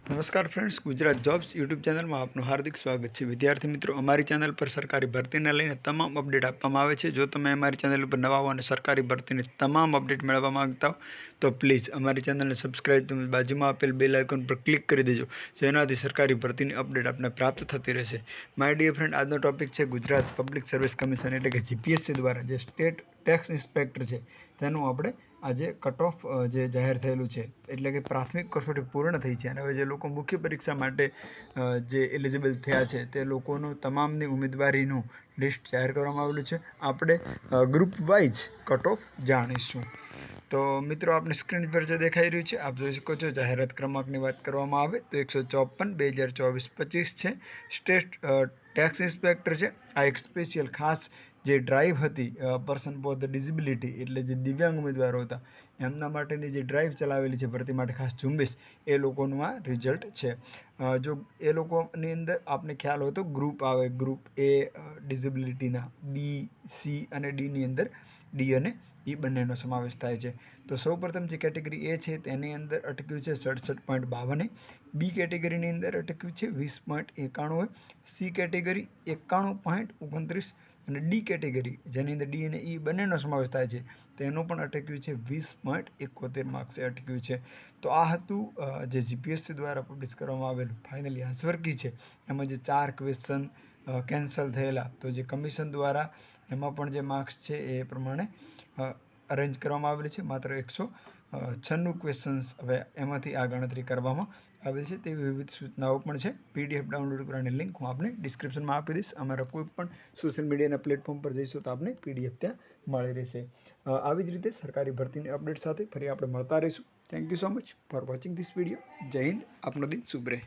નમસ્કાર friends, Gujarat jobs YouTube ચેનલમાં આપનું હાર્દિક સ્વાગત છે. વિદ્યાર્થી મિત્રો, અમારી ચેનલ પર સરકારી ભરતીને લઈને તમામ અપડેટ આપવામાં આવે છે. જો તમે અમારી ચેનલ પર નવા હો અને સરકારી ભરતીની તમામ અપડેટ મેળવવા માંગતા હો તો પ્લીઝ અમારી ચેનલને સબસ્ક્રાઇબ તમે બાજુમાં આપેલ બેલ આઇકોન પર ક્લિક કરી દેજો, જેનાથી સરકારી ભરતીની અપડેટ આપને પ્રાપ્ત થતી રહેશે. માય ડિયર ફ્રેન્ડ, આજનો ટોપિક છે ગુજરાત પબ્લિક સર્વિસ કમિશન એટલે કે જીપીએસસી દ્વારા જે સ્ટેટ ટેક્સ ઇન્સ્પેક્ટર છે તેનું આપણે આજે કટ ઓફ જે જાહેર થયેલું છે, એટલે કે પ્રાથમિક કસોટી પૂર્ણ થઈ છે અને હવે જે લોકો મુખ્ય પરીક્ષા માટે જે એલિજિબલ થયા છે તે લોકોનું તમામની ઉમેદવારીનું લિસ્ટ જાહેર કરવામાં આવેલું છે. આપણે ગ્રુપ વાઇઝ કટ ઓફ જાણીશું. તો મિત્રો, આપણે સ્ક્રીન પર જે દેખાઈ રહ્યું છે આપ જોઈ શકો છો. જાહેરાત ક્રમાંકની વાત કરવામાં આવે તો 154/2024-25 છે. સ્ટેટ ટેક્સ ઇન્સ્પેક્ટર છે. આ એક સ્પેશિયલ ખાસ જે ડ્રાઈવ હતી પર્સન ફોર ધ ડિઝિબિલિટી એટલે જે દિવ્યાંગ ઉમેદવારો હતા એમના માટેની જે ડ્રાઈવ ચલાવેલી છે ભરતી માટે ખાસ ઝુંબેશ, એ લોકોનું આ રિઝલ્ટ છે. જો એ લોકોની અંદર આપને ખ્યાલ હોય તો ગ્રુપ આવે, ગ્રુપ એ ડિઝિબિલિટીના બી, સી અને ડીની અંદર ડી અને ઈ બંનેનો સમાવેશ થાય છે. તો સૌપ્રથમ જે કેટેગરી એ છે તેની અંદર અટક્યું છે 67.52, બી કેટેગરીની અંદર અટક્યું છે 20.91, સી કેટેગરી 91.29 અને ડી કેટેગરી જેની અંદર ડી અને ઈ બંનેનો સમાવેશ થાય છે તેનું પણ અટક્યું છે 20.71 માર્ક્સે અટક્યું છે. તો આ હતું જે જીપીએસસી દ્વારા પબ્લિશ કરવામાં આવેલું ફાઇનલી આન્સર કી છે. એમાં જે 4 ક્વેશ્ચન કેન્સલ થયેલા, તો જે કમિશન દ્વારા એમાં પણ જે માર્ક્સ છે એ પ્રમાણે અરેન્જ કરવામાં આવેલી છે. માત્ર 196 ક્વેશ્ચન્સ હવે એમાંથી આ ગણતરી કરવામાં આવેલ છે. તેવી વિવિધ સૂચનાઓ પણ છે. પીડીએફ ડાઉનલોડ કરવાની લિંક હું આપને ડિસ્ક્રિપ્શનમાં આપી દઈશ. અમારા કોઈ પણ સોશિયલ મીડિયાના પ્લેટફોર્મ પર જઈશું તો આપને પીડીએફ ત્યાં મળી રહેશે. આવી જ રીતે સરકારી ભરતીની અપડેટ સાથે ફરી આપણે મળતા રહીશું. Thank you so much for watching this video. જય હિન્દ. આપનો દિન શુભ રહે.